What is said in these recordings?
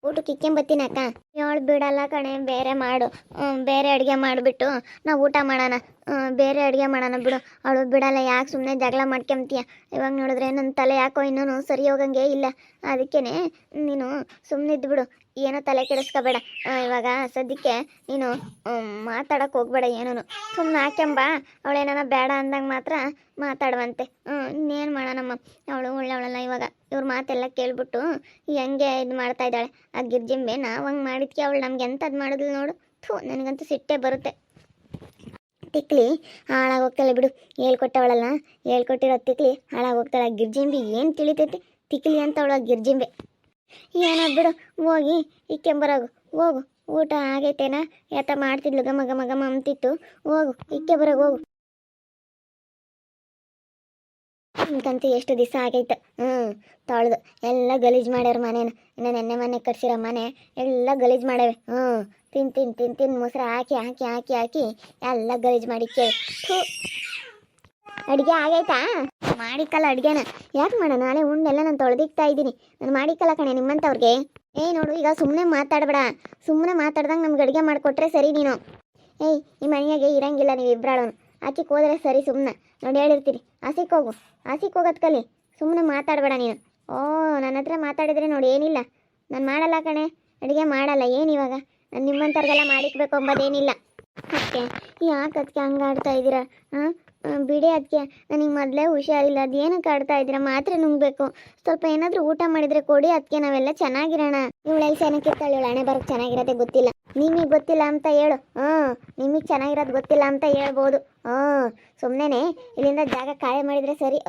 ಊಟಕ್ಕೆ ಇಕ್ಕೊಂಬತ್ತೀನಿ ಅಕ್ಕ. ಇವಳು ಬಿಡಲ್ಲ ಕಣೆ, ಬೇರೆ ಮಾಡು, ಬೇರೆ ಅಡುಗೆ ಮಾಡಿಬಿಟ್ಟು ನಾವು ಊಟ ಮಾಡೋಣ, ಬೇರೆ ಅಡುಗೆ ಮಾಡೋಣ ಬಿಡು. ಅವಳು ಬಿಡಲ್ಲ, ಯಾಕೆ ಸುಮ್ಮನೆ ಜಗಳ ಮಾಡ್ಕೊಂತೀಯ? ಇವಾಗ ನೋಡಿದ್ರೆ ನನ್ನ ತಲೆ ಯಾಕೋ ಇನ್ನೂ ಸರಿ ಹೋಗಂಗೆ ಇಲ್ಲ. ಅದಕ್ಕೇ ನೀನು ಸುಮ್ಮನೆ ಇದ್ದುಬಿಡು, ಏನೋ ತಲೆ ಕೆಡಿಸ್ಕೋಬೇಡ. ಇವಾಗ ಸದ್ಯಕ್ಕೆ ನೀನು ಮಾತಾಡೋಕೆ ಹೋಗ್ಬೇಡ, ಏನೂ ಸುಮ್ಮನೆ ಹಾಕ್ಯಂಬ. ಅವಳೇನಾನ ಬೇಡ ಅಂದಂಗೆ ಮಾತ್ರ ಮಾತಾಡುವಂತೆ. ಇನ್ನೇನು ಮಾಡೋಣಮ್ಮ, ಅವಳು ಒಳ್ಳೆವಳಲ್ಲ. ಇವಾಗ ಇವ್ರ ಮಾತೆಲ್ಲ ಕೇಳ್ಬಿಟ್ಟು ಹೆಂಗೆ ಇದು ಮಾಡ್ತಾ ಇದ್ದಾಳೆ ಆ ಗಿರ್ಜಿಂಬೆ. ನಾವು ಹಂಗೆ ಮಾಡಿದ್ಕೆ ಅವಳು ನಮ್ಗೆ ಎಂಥದ್ದು ಮಾಡಿದ್ಲು ನೋಡು. ನನಗಂತೂ ಸಿಟ್ಟೇ ಬರುತ್ತೆ. ತಿಕ್ಲಿ ಹಾಳಾಗೋಗ್ತಾಳೆ ಬಿಡು, ಹೇಳ್ಕೊಟ್ಟವಳಲ್ಲ, ಹೇಳ್ಕೊಟ್ಟಿರೋ ತಿಕ್ಲಿ ಹಾಳಾಗೋಗ್ತಾಳೆ. ಆ ಗಿರ್ಜಿಂಬಿ ಏನು ತಿಳಿತೈತಿ ತಿಕ್ಲಿ ಅಂತ ಅವಳು. ಆ ಗಿರ್ಜಿಂಬೆ ಏನೋ ಬಿಡು, ಹೋಗಿ ಇಕ್ಕೆಂಬರೋಗು, ಹೋಗು. ಊಟ ಆಗೈತೇನಾ? ಯಾತ ಮಾಡ್ತಿದ್ಲು ಗಮ ಗಮ ಗಮ ಅಂತಿತ್ತು. ಹೋಗು ಇಕ್ಕೆ ಬರೋಗು, ಹೋಗು. ನಿಮ್ಗಂತೂ ಎಷ್ಟು ದಿವಸ ಆಗೈತೆ ತೊಳೆದು ಎಲ್ಲ ಗಲೀಜು ಮಾಡ್ಯಾರ ಮನೇನ. ಇನ್ನು ನೆನ್ನೆ ಮನೆ ಕಟ್ಸಿರೋ ಮನೆ ಎಲ್ಲ ಗಲೀಜು ಮಾಡವೆ. ತಿನ್ ಮೊಸರು ಹಾಕಿ ಹಾಕಿ ಹಾಕಿ ಹಾಕಿ ಎಲ್ಲ ಗಲೀಜು ಮಾಡಿ ಕೇಳಿ. ಅಡುಗೆ ಆಗೈತಾ? ಮಾಡಿಕಲ್ಲ ಅಡುಗೆನ. ಯಾಕೆ ಮಾಡೋಣ, ನಾಳೆ ಉಂಡೆಲ್ಲ ನಾನು ತೊಳೆದಿಕ್ತಾ ಇದ್ದೀನಿ. ನಾನು ಮಾಡಿಕಲ್ಲ ಕಣೆ ನಿಮ್ಮಂಥವ್ರಿಗೆ. ನೋಡು, ಈಗ ಸುಮ್ಮನೆ ಮಾತಾಡಬೇಡ. ಸುಮ್ಮನೆ ಮಾತಾಡ್ದಂಗೆ ನಮ್ಗೆ ಅಡುಗೆ ಮಾಡಿಕೊಟ್ರೆ ಸರಿ ನೀನು. ಈ ಮನೆಯಾಗೆ ಇರಂಗಿಲ್ಲ ನೀವು ಇಬ್ಬರಾಳನು. ಆಚೆಗೆ ಹೋದ್ರೆ ಸರಿ. ಸುಮ್ಮನೆ ನೋಡಿ ಹೇಳಿರ್ತೀರಿ, ಆಸೆಗೆ ಹೋಗು, ಆಸೆಗೆ ಹೋಗೋದು ಕಲಿ. ಸುಮ್ಮನೆ ಮಾತಾಡಬೇಡ ನೀನು. ನನ್ನ ಹತ್ರ ಮಾತಾಡಿದ್ರೆ ನೋಡಿ ಏನಿಲ್ಲ, ನಾನು ಮಾಡಲ್ಲ ಕಣೆ, ಅಡುಗೆ ಮಾಡಲ್ಲ. ಏನಿವಾಗ ನಾನು ನಿಮ್ಮಂಥವ್ರಿಗೆಲ್ಲ ಮಾಡಿಕ್ಬೇಕು ಅಂಬೋದೇನಿಲ್ಲ. ಅದಕ್ಕೆ ಯಾಕೆ ಅದಕ್ಕೆ ಹಂಗೆ ಆಡ್ತಾ ಇದ್ದೀರಾ? ಬಿಡಿ, ಅದಕ್ಕೆ ನನಗೆ ಮೊದಲೇ ಹುಷಾರಿಲ್ಲ. ಅದು ಏನಕ್ಕೆ ಆಡ್ತಾ ಇದ್ದೀರಾ? ಮಾತ್ರೆ ನುಂಗಬೇಕು. ಸ್ವಲ್ಪ ಏನಾದರೂ ಊಟ ಮಾಡಿದರೆ ಕೊಡಿ, ಅದಕ್ಕೆ ನಾವೆಲ್ಲ ಚೆನ್ನಾಗಿರೋಣ. ಇವಳೆಲ್ಲಿ ಚೆನ್ನಾಗಿರ್ತಾಳೆ, ಇವಳು ಹಣೆ ಬರೋಕ್ಕೆ ಚೆನ್ನಾಗಿರೋದೇ ಗೊತ್ತಿಲ್ಲ. ನಿಮಗೆ ಗೊತ್ತಿಲ್ಲ ಅಂತ ಹೇಳು. ನಿಮಗೆ ಚೆನ್ನಾಗಿರೋದು ಗೊತ್ತಿಲ್ಲ ಅಂತ ಹೇಳ್ಬೋದು. ಸುಮ್ಮನೆ ಇಲ್ಲಿಂದ ಜಾಗ ಖಾಲಿ ಮಾಡಿದರೆ ಸರಿ.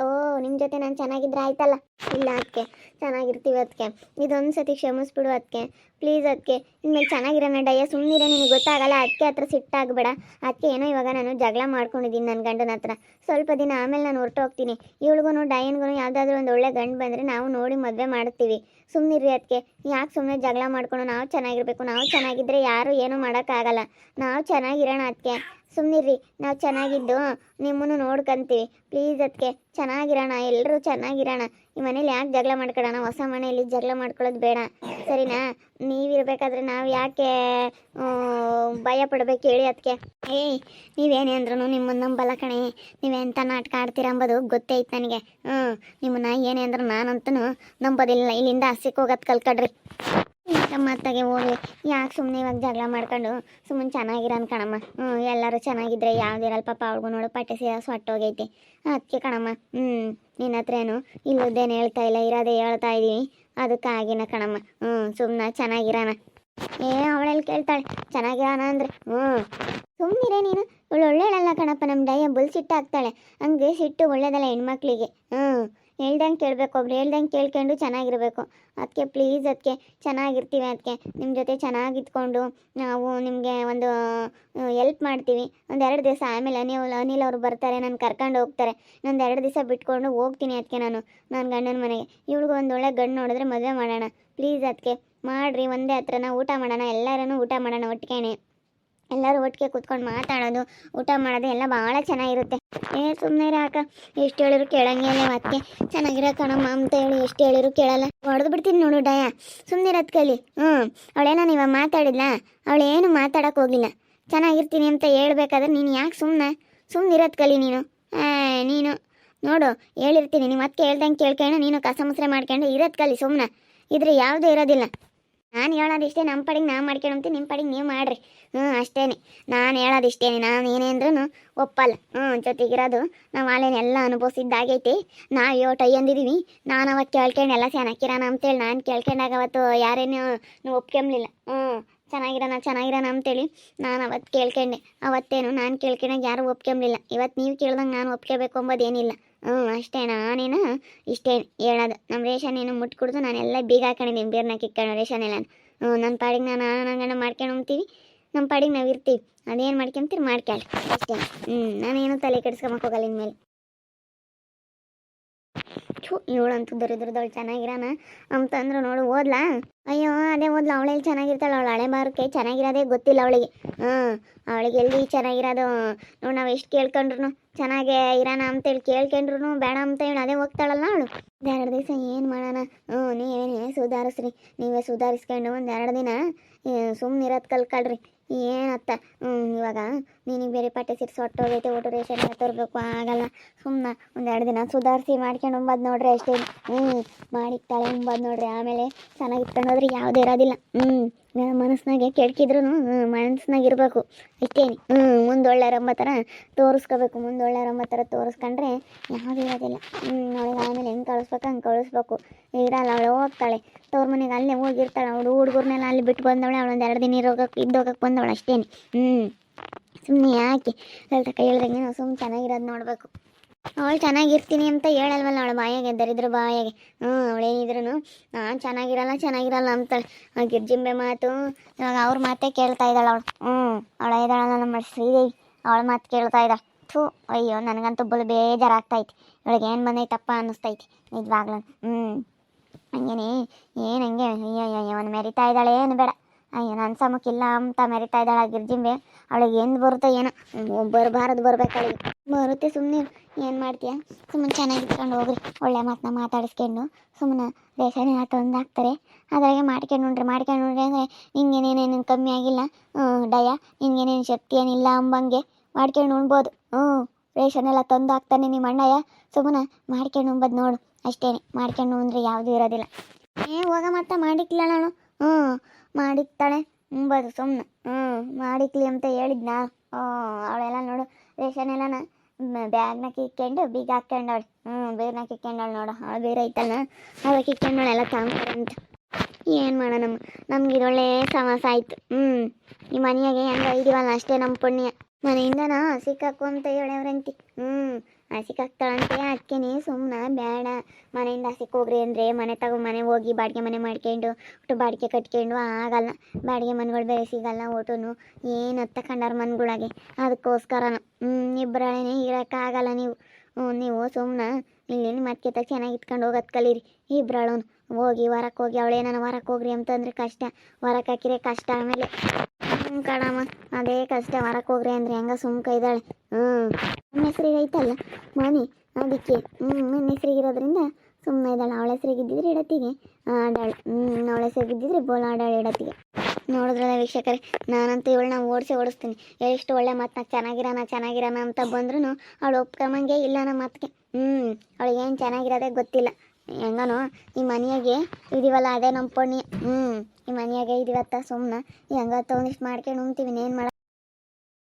ನಿಮ್ಮ ಜೊತೆ ನಾನು ಚೆನ್ನಾಗಿದ್ರೆ ಆಯ್ತಲ್ಲ. ಇಲ್ಲ ಅದಕ್ಕೆ ಚೆನ್ನಾಗಿರ್ತೀವಿ. ಅದಕ್ಕೆ ಇದೊಂದು ಸತಿ ಕ್ಷಮಿಸ್ಬಿಡು ಅದಕ್ಕೆ, ಪ್ಲೀಸ್. ಅದಕ್ಕೆ ಇನ್ಮೇಲೆ ಚೆನ್ನಾಗಿರೋಣ ಡಯ್ಯ, ಸುಮ್ಮನಿರೋ. ನಿನಗೆ ಗೊತ್ತಾಗಲ್ಲ, ಅದಕ್ಕೆ ಹತ್ರ ಸಿಟ್ಟಾಗಬೇಡ. ಅದಕ್ಕೆ ಏನೋ ಇವಾಗ ನಾನು ಜಗಳ ಮಾಡ್ಕೊಂಡಿದ್ದೀನಿ ನನ್ನ ಗಂಡನ ಹತ್ರ. ಸ್ವಲ್ಪ ದಿನ ಆಮೇಲೆ ನಾನು ಹೊರಟು ಹೋಗ್ತೀನಿ. ಇವಳಿಗೂ ಡಯನ್ಗೂ ಯಾವುದಾದ್ರೂ ಒಂದು ಒಳ್ಳೆ ಗಂಡು ಬಂದರೆ ನಾವು ನೋಡಿ ಮದುವೆ ಮಾಡ್ತೀವಿ. ಸುಮ್ಮನಿರ್ರಿ ಅದಕ್ಕೆ. ಯಾಕೆ ಸುಮ್ಮನೆ ಜಗಳ ಮಾಡ್ಕೊಂಡು? ನಾವು ಚೆನ್ನಾಗಿರ್ಬೇಕು. ನಾವು ಚೆನ್ನಾಗಿದ್ದರೆ ಯಾರು ಏನೂ ಮಾಡೋಕ್ಕಾಗಲ್ಲ. ನಾವು ಚೆನ್ನಾಗಿರೋಣ ಅದಕ್ಕೆ. ಸುಮ್ಮನಿರ್ರಿ, ನಾವು ಚೆನ್ನಾಗಿದ್ದು ನಿಮ್ಮನ್ನು ನೋಡ್ಕೊಂತೀವಿ. ಪ್ಲೀಸ್ ಅದಕ್ಕೆ ಚೆನ್ನಾಗಿರೋಣ, ಎಲ್ಲರೂ ಚೆನ್ನಾಗಿರೋಣ. ಈ ಮನೇಲಿ ಯಾಕೆ ಜಗಳ ಮಾಡ್ಕೊಳ್ಳೋಣ? ಹೊಸ ಮನೆಯಲ್ಲಿ ಜಗಳ ಮಾಡ್ಕೊಳ್ಳೋದು ಬೇಡ, ಸರಿನಾ? ನೀವಿರ್ಬೇಕಾದ್ರೆ ನಾವು ಯಾಕೆ ಭಯ ಪಡ್ಬೇಕು ಹೇಳಿ? ಅದಕ್ಕೆ ನೀವೇನೇ ಅಂದ್ರೂ ನಿಮ್ಮನ್ನು ನಂಬಲ್ಲ ಕಣೆ. ನೀವೆಂಥ ನಾಟಕ ಆಡ್ತೀರ ಅಂಬೋದು ಗೊತ್ತೈತೆ ನನಗೆ. ನಿಮ್ಮನ್ನ ಏನೇ ಅಂದ್ರೂ ನಾನಂತೂ ನಂಬೋದಿಲ್ಲ. ಇಲ್ಲಿಂದ ಹಸಿಕ್ಕೆ ಹೋಗೋದು ಕಲ್ಕಡ್ರಿ. ಮಾತಾಗೆ ಹೋಗ್ಲಿ, ಯಾಕೆ ಸುಮ್ಮನೆ ಇವಾಗ ಜಗಳ ಮಾಡ್ಕೊಂಡು? ಸುಮ್ಮನೆ ಚೆನ್ನಾಗಿರೋನ್ ಕಣಮ್ಮ. ಎಲ್ಲರೂ ಚೆನ್ನಾಗಿದ್ರೆ ಯಾವ್ದಿರಲ್ಲ. ಪಾಪ ಅವ್ಳಿಗೂ ನೋಡು ಪಟ್ಟೆ ಸೊಟ್ಟೋಗೈತೆ. ಅದಕ್ಕೆ ಕಣಮ್ಮ. ನಿನ್ನ ಹತ್ರ ಏನು ಇಲ್ಲದೇನು ಹೇಳ್ತಾ ಇಲ್ಲ, ಇರೋದೇ ಹೇಳ್ತಾ ಇದ್ದೀವಿ. ಅದಕ್ಕಾಗಿನ ಕಣಮ್ಮ. ಸುಮ್ಮನೆ ಚೆನ್ನಾಗಿರೋಣ. ಅವಳೆಲ್ಲಿ ಕೇಳ್ತಾಳೆ ಚೆನ್ನಾಗಿರೋಣ ಅಂದರೆ? ಸುಮ್ಮನಿರೇ ನೀನು. ಇವಳು ಒಳ್ಳೆಯಲ್ಲ ಕಣಪ್ಪ. ನಮ್ಮ ಡಯ್ಯ ಬುಲ್ ಸಿಟ್ಟಾಗ್ತಾಳೆ. ಹಂಗೆ ಸಿಟ್ಟು ಒಳ್ಳೇದಲ್ಲ ಹೆಣ್ಮಕ್ಳಿಗೆ. ಹೇಳ್ದಂಗೆ ಕೇಳಬೇಕು, ಒಬ್ರು ಹೇಳ್ದಂಗೆ ಕೇಳ್ಕೊಂಡು ಚೆನ್ನಾಗಿರ್ಬೇಕು. ಅದಕ್ಕೆ ಪ್ಲೀಸ್ ಅದಕ್ಕೆ ಚೆನ್ನಾಗಿರ್ತೀವಿ. ಅದಕ್ಕೆ ನಿಮ್ಮ ಜೊತೆ ಚೆನ್ನಾಗಿದ್ಕೊಂಡು ನಾವು ನಿಮಗೆ ಒಂದು ಎಲ್ಪ್ ಮಾಡ್ತೀವಿ. ಒಂದೆರಡು ದಿವಸ ಆಮೇಲೆ ಅನಿಲ್ ಅವರು ಬರ್ತಾರೆ, ನಾನು ಕರ್ಕೊಂಡು ಹೋಗ್ತಾರೆ. ಇನ್ನೊಂದು 2 ದಿವಸ ಬಿಟ್ಕೊಂಡು ಹೋಗ್ತೀನಿ. ಅದಕ್ಕೆ ನಾನು ಗಂಡನ ಮನೆಗೆ. ಇವಳಿಗೂ ಒಂದು ಒಳ್ಳೆ ಗಂಡು ನೋಡಿದ್ರೆ ಮದುವೆ ಮಾಡೋಣ. ಪ್ಲೀಸ್ ಅದಕ್ಕೆ ಮಾಡಿರಿ. ಒಂದೇ ಹತ್ರನ ಊಟ ಮಾಡೋಣ, ಎಲ್ಲರೂ ಊಟ ಮಾಡೋಣ ಒಟ್ಟಿಗೆ. ಎಲ್ಲರೂ ಒಟ್ಟಿಗೆ ಕೂತ್ಕೊಂಡು ಮಾತಾಡೋದು, ಊಟ ಮಾಡೋದು ಎಲ್ಲ ಭಾಳ ಚೆನ್ನಾಗಿರುತ್ತೆ. ಸುಮ್ಮನೆ ರಾಕ, ಎಷ್ಟು ಹೇಳಿದ್ರು ಕೇಳಂಗೆ ಇಲ್ಲ. ಅದಕ್ಕೆ ಚೆನ್ನಾಗಿರೋ ಕಣಮ್ಮ ಅಂತ ಹೇಳಿ ಎಷ್ಟು ಹೇಳಿದ್ರು ಕೇಳಲ್ಲ. ಹೊಡೆದು ಬಿಡ್ತೀನಿ ನೋಡು ಡಯ. ಸುಮ್ಮನೆ ಇರೋದು ಕಲಿ. ಅವಳೇನೋ ಇವಾಗ ಮಾತಾಡಿಲ್ಲ, ಅವಳೇನು ಮಾತಾಡೋಕೆ ಹೋಗಿಲ್ಲ. ಚೆನ್ನಾಗಿರ್ತೀನಿ ಅಂತ ಹೇಳ್ಬೇಕಾದ್ರೆ ನೀನು ಯಾಕೆ ಸುಮ್ಮನಿರೋದು ಕಲಿ ನೀನು. ನೀನು ನೋಡು ಹೇಳಿರ್ತೀನಿ, ನೀವು ಅದಕ್ಕೆ ಹೇಳ್ದಂಗೆ ಕೇಳ್ಕೊಂಡು ನೀನು ಕಸ ಮುಸ್ರೆ ಮಾಡ್ಕೊಂಡು ಇರೋದು ಕಲಿ. ಸುಮ್ಮನೆ ಇದ್ರೆ ಯಾವುದೂ ಇರೋದಿಲ್ಲ. ನಾನು ಹೇಳೋದಿಷ್ಟೇ, ನಮ್ಮ ಪಾಡಿಗೆ ನಾವು ಮಾಡ್ಕೊಳಂತೀವಿ, ನಿಮ್ಮ ಪಾಡಿಗೆ ನೀವು ಮಾಡಿರಿ. ಅಷ್ಟೇ ನಾನು ಹೇಳೋದಿಷ್ಟೇ. ನಾನು ಏನೇ ಅಂದ್ರೂ ಒಪ್ಪಲ್ಲ. ಜೊತೆಗಿರೋದು ನಾವು ಆಲೇನೆಲ್ಲ ಅನುಭವಿಸಿದ್ದಾಗೈತಿ. ನಾವು ಯೋಟೈ ಅಂದಿದ್ದೀವಿ. ನಾನು ಅವತ್ತು ಕೇಳ್ಕೊಂಡು ಎಲ್ಲ ಚೆನ್ನಾಗಿರೋಣ ಅಂತೇಳಿ ನಾನು ಕೇಳ್ಕೊಂಡಾಗ ಅವತ್ತು ಯಾರೇನು ಒಪ್ಕೊಂಬ್ಲಿಲ್ಲ. ಚೆನ್ನಾಗಿರೋಣ ಅಂತೇಳಿ ನಾನು ಅವತ್ತು ಕೇಳ್ಕೊಂಡೆ. ಅವತ್ತೇನು ನಾನು ಕೇಳ್ಕೊಂಡಾಗ ಯಾರೂ ಒಪ್ಕೊಂಬ್ಲಿಲ್ಲ. ಇವತ್ತು ನೀವು ಕೇಳ್ದಂಗೆ ನಾನು ಒಪ್ಕೋಬೇಕು ಅಂಬೋದೇನಿಲ್ಲ. ಅಷ್ಟೇ. ನಾನೇನು ಇಷ್ಟೇ ಹೇಳೋದು. ನಮ್ಮ ರೇಷನ್ ಏನು ಮುಟ್ಟು ಕುಡ್ದು ನಾನೆಲ್ಲ ಬೀಗ ಹಾಕೊಂಡಿದ್ದೀನಿ, ಬೇರ್ನ ಕಿಕ್ಕೊಂಡು ರೇಷನ್ ಎಲ್ಲ. ನನ್ನ ಪಾಡಿಗೆ ನಾನು ಗಂಡ ಮಾಡ್ಕೊಂಡು ಹೋಗ್ತೀವಿ. ನಮ್ಮ ಪಾಡಿಗೆ ನಾವು ಇರ್ತೀವಿ. ಅದೇನು ಮಾಡ್ಕೊಂತೀರಿ ಮಾಡ್ಕೊಳ್ಳಿ ಅಷ್ಟೇ. ನಾನೇನು ತಲೆ ಕೆಡಿಸ್ಕೊಂಬಕ್ಕೆ ಹೋಗಲ್ಲ ಇನ್ಮೇಲೆ. ಇವಳಂತೂ ದರಿದ್ರದವಳು ಚೆನ್ನಾಗಿರಾನ ಅಂತಂದ್ರು ನೋಡು ಓದ್ಲಾ. ಅಯ್ಯೋ ಅದೇ ಓದ್ಲ, ಅವಳೆಲ್ಲಿ ಚೆನ್ನಾಗಿರ್ತಾಳೆ, ಅವಳು ಹಳೆ ಬಾರಕ್ಕೆ ಚೆನ್ನಾಗಿರೋದೇ ಗೊತ್ತಿಲ್ಲ ಅವಳಿಗೆ. ಅವಳಿಗೆ ಎಲ್ಲಿ ಚೆನ್ನಾಗಿರೋದು ನೋಡಿ, ನಾವು ಎಷ್ಟು ಕೇಳ್ಕೊಂಡ್ರು ಚೆನ್ನಾಗೇ ಇರೋಣ ಅಂತೇಳಿ ಕೇಳ್ಕೊಂಡ್ರು ಬೇಡ ಅಂತ ಹೇಳಿ ಅದೇ ಹೋಗ್ತಾಳಲ್ಲ ಅವಳು. 2 ದಿವಸ ಏನು ಮಾಡೋಣ, ನೀವೇನೇ ಸುಧಾರಿಸ್ರಿ, ನೀವೇ ಸುಧಾರಿಸ್ಕೊಂಡು 1-2 ದಿನ ಸುಮ್ಮನಿರೋದು ಕಲ್ಕಳ್ರಿ. ಏನತ್ತ ಇವಾಗ ನಿನಗೆ ಬೇರೆ ಪಟ್ಟೆ ಸಿರ್ಸಿ ಹೊಟ್ಟೋಗೈತೆ, ಊಟ ರೇಷನ್ ತರಬೇಕು ಆಗಲ್ಲ. ಸುಮ್ಮನೆ 1-2 ದಿನ ಸುಧಾರಿಸಿ ಮಾಡ್ಕೊಂಡು ಉಂಬದು ನೋಡ್ರಿ ಅಷ್ಟೇ. ಮಾಡಿಕ್ತಾಳೆ ಉಂಬದು ನೋಡ್ರಿ, ಆಮೇಲೆ ಚೆನ್ನಾಗಿ ಇಟ್ಕೊಂಡು ಹೋದ್ರೆ ಯಾವುದೇ ಇರೋದಿಲ್ಲ. ಮನಸ್ಸಿನಾಗೆ ಕೆಡ್ಕಿದ್ರು ಮನಸ್ಸಿನಾಗ ಇರಬೇಕು ಇಷ್ಟೇನೆ. ಮುಂದೊಳ್ಳೆ ರಂಬ ಥರ ತೋರಿಸ್ಕೋಬೇಕು, ಮುಂದೊಳ್ಳೆ ರಂಬ ಥರ ತೋರಿಸ್ಕೊಂಡ್ರೆ ಯಾವುದೇ ಇರೋದಿಲ್ಲ. ಅವಳಿಗೆ ಆಮೇಲೆ ಹೆಂಗೆ ಕಳಿಸ್ಬೇಕು ಹಂಗೆ ಕಳಿಸ್ಬೇಕು. ಇರಲ್ಲ ಅವಳು ಹೋಗ್ತಾಳೆ ತವ್ರ ಮನೆಗೆ, ಅಲ್ಲೇ ಹೋಗಿರ್ತಾಳೆ ಅವಳು. ಹುಡುಗರ್ನೆಲ್ಲ ಅಲ್ಲಿ ಬಿಟ್ಟು ಬಂದವಳೆ, ಅವಳು 1-2 ದಿನ ಇದ್ದೋಗಕ್ಕೆ ಬಂದವಳು ಅಷ್ಟೇನೆ. ಸುಮ್ಮನೆ ಯಾಕೆ ಹೇಳ್ದಂಗೆ ನಾವು ಸುಮ್ಮನೆ ಚೆನ್ನಾಗಿರೋದು ನೋಡಬೇಕು. ಅವಳು ಚೆನ್ನಾಗಿರ್ತೀನಿ ಅಂತ ಹೇಳಲ್ವಲ್ಲ ಅವಳು ಬಾಯಾಗೆ, ದರಿದ್ರ ಬಾಯಾಗೆ. ಅವಳೇನಿದ್ರು ನಾನು ಚೆನ್ನಾಗಿರಲ್ಲ ಅಂತಾಳೆ. ಆ ಗಿರ್ಜಿಂಬೆ ಮಾತು ಇವಾಗ ಅವ್ರ ಮಾತೇ ಕೇಳ್ತಾ ಇದ್ದಾಳೆ ಅವಳು. ಅವಳು ಇದ್ದಾಳಲ್ಲ ನಮ್ಮ ಶ್ರೀದೇವಿ, ಅವಳ ಮಾತು ಕೇಳ್ತಾ ಇದ್ದಾಳೆ. ಅಯ್ಯೋ ನನಗಂತೂ ಬಲು ಬೇಜಾರಾಗ್ತೈತಿ. ಇವಳಿಗೆ ಏನು ಬಂದೈತಪ್ಪ ಅನ್ನಿಸ್ತೈತಿ ನಿಜವಾಗ್ಲೂ. ಹಂಗೇನೆ ಹಂಗೆ ಅಯ್ಯೋ ಒಂದು ಮೆರಿತಾ ಇದ್ದಾಳೆ ಏನು ಬೇಡ. ಅಯ್ಯೋ ನನ್ನ ಸಮಕ್ಕಿಲ್ಲ ಅಂತ ಮೆರಿತಾ ಇದ್ದಾಳೆ ಆ ಗಿರ್ಜಿಂಬೆ. ಅವಳಿಗೆ ಏನು ಬರುತ್ತೋ ಏನೋ, ಬರಬಾರದು ಬರ್ಬೇಕು ಅವಳಿಗೆ. ಬರುತ್ತೆ ಸುಮ್ಮನೆ, ಏನು ಮಾಡ್ತೀಯ, ಸುಮ್ಮನೆ ಚೆನ್ನಾಗಿಟ್ಕೊಂಡು ಹೋಗ್ರಿ. ಒಳ್ಳೆ ಮಾತನ್ನ ಮಾತಾಡಿಸ್ಕೊಂಡು ಸುಮ್ಮನೆ ರೇಷನ್ ಎಲ್ಲ ತಂದು ಹಾಕ್ತಾರೆ, ಅದ್ರಾಗೆ ಮಾಡ್ಕೊಂಡು ಅಂದರೆ ನಿಂಗೇನೇನೇನು ಕಮ್ಮಿ ಆಗಿಲ್ಲ ಡಯ, ನಿಂಗೇನೇನು ಶಕ್ತಿ ಏನಿಲ್ಲ ಅಂಬಂಗೆ ಮಾಡ್ಕೊಂಡು ಉಣ್ಬೋದು. ರೇಷನ್ ಎಲ್ಲ ತಂದು ಹಾಕ್ತಾನೆ ನಿಮ್ಮ ಅಣ್ಣಯ್ಯ, ಸುಮ್ಮನೆ ಮಾಡ್ಕೊಂಡು ಉಣ್ಬೋದು ನೋಡು ಅಷ್ಟೇನೆ. ಮಾಡ್ಕೊಂಡು ಉಂಡ್ರೆ ಯಾವುದೂ ಇರೋದಿಲ್ಲ. ಹೋಗ ಮತ್ತೆ ಮಾಡಿಕ್ಲ ನಾನು ಮಾಡಿಕ್ತಾಳೆ ಉಣ್ಬೋದು ಸುಮ್ಮನೆ. ಮಾಡಿಕ್ಲಿ ಅಂತ ಹೇಳಿದ್ನ. ಅವಳೆಲ್ಲ ನೋಡು ರೇಷನ್ ಎಲ್ಲನ ಬ್ಯಾಗ್ನ ಕಿಕ್ಕೊಂಡು ಬೀಗ ಹಾಕ್ಕೊಂಡವಳು. ಬೇರ್ನ ಕಿಕ್ಕೊಂಡವಳು ನೋಡು, ಅವಳು ಬೇರೆ ಐತಲ್ಲ ಅವಳು ಕಿಕ್ಕೊಂಡವಳು ಎಲ್ಲ ತಾಂಬ್ತಾರೆ ಅಂತ. ಏನು ಮಾಡೋಣ, ನಮ್ಗೆ ಇದೊಳ್ಳೆ ಸಮಾಸ ಆಯಿತು. ಈ ಮನೆಯಾಗೆ ಹೆಂಗೆ ಇದೀವಲ್ಲ ಅಷ್ಟೇ ನಮ್ಮ ಪುಣ್ಯ. ಮನೆಯಿಂದನ ಸಿಕ್ಕಾಕು ಅಂತ ಹೇಳವ್ರಂತಿ. ಹಸಿಕಾಗ್ತಾಳಂತೆ, ಅದಕ್ಕೆ ಸುಮ್ಮನೆ ಬೇಡ ಮನೆಯಿಂದ ಹಸಿಕ್ ಹೋಗ್ರಿ ಅಂದರೆ ಮನೆ ಹೋಗಿ ಬಾಡಿಗೆ ಮನೆ ಮಾಡ್ಕೊಂಡು ಒಟ್ಟು ಬಾಡಿಗೆ ಕಟ್ಕೊಂಡು ಆಗಲ್ಲ. ಬಾಡಿಗೆ ಮನೆಗಳು ಬೇರೆ ಸಿಗಲ್ಲ ಒಟ್ಟುನು, ಏನು ಹತ್ತ ಕಂಡಾರ ಮನೆಗಳಾಗೆ. ಅದಕ್ಕೋಸ್ಕರನ ಇಬ್ಬರಳೇನೆ ಇರೋಕ್ಕಾಗಲ್ಲ. ನೀವು ಸುಮ್ಮನೆ ಇಲ್ಲಿ ಮತ್ತೆ ಚೆನ್ನಾಗಿ ಇಟ್ಕೊಂಡು ಹೋಗೋದು ಕಲೀರಿ. ಇಬ್ಬರಳು ಹೋಗಿ ಹೊರಕ್ಕೆ ಹೋಗಿ, ಅವಳೇನ ಹೊರಕ್ಕೆ ಹೋಗ್ರಿ ಅಂತಂದರೆ ಕಷ್ಟ, ಹೊರಕ್ಕೆ ಹಾಕಿರೆ ಕಷ್ಟ. ಆಮೇಲೆ ಕಣಮ್ಮ ಅದೇ ಕಷ್ಟ, ಹೊರಕ್ಕೆ ಹೋಗ್ರಿ ಅಂದರೆ ಹೆಂಗ ಸುಮ್ಕ ಇದ್ದಾಳೆ. ನಮ್ಮ ಹೆಸ್ರಿಗೆ ಐತಲ್ಲ ಮನೆ, ಅದಕ್ಕೆ ನನ್ನ ಹೆಸ್ರಿಗಿರೋದ್ರಿಂದ ಸುಮ್ಮನೆ ಇದ್ದಾಳೆ. ಅವಳ ಹೆಸ್ರಿಗಿದ್ದಿದ್ರೆ ಇಡತ್ತಿಗೆ ಆಡಾಳು, ಅವಳ ಹೆಸ್ರಿಗಿದ್ದಿದ್ರೆ ಬೋಲ್ ಆಡಾಳು ಇಡತ್ತಿಗೆ. ನೋಡಿದ್ರಲ್ಲ ವೀಕ್ಷಕರೇ, ನಾನಂತೂ ಇವಳನ್ನ ಓಡಿಸ್ತೀನಿ. ಎಷ್ಟು ಒಳ್ಳೆ ಮಾತನ್ನ ಚೆನ್ನಾಗಿರೋಣ ಅಂತ ಬಂದ್ರೂ ಅವಳು ಒಪ್ಕೊಂಬಂಗೆ ಇಲ್ಲ ನಮ್ಮ ಮಾತಿಗೆ. ಅವಳಿಗೆ ಏನು ಚೆನ್ನಾಗಿರೋದೇ ಗೊತ್ತಿಲ್ಲ. ಹೆಂಗನೋ ಈ ಮನೆಯಾಗೆ ಇದೀವಲ್ಲ ಅದೇ ನಮ್ಮ ಪುಣ್ಯ. ಈ ಮನೆಯಾಗೆ ಇದೀವತ್ತ ಸುಮ್ಮನೆ ಹೆಂಗತ್ತ ಒಂದಿಷ್ಟು ಮಾಡ್ಕೊಂಡು ಉಣ್ತೀವಿ, ಏನು ಮಾಡ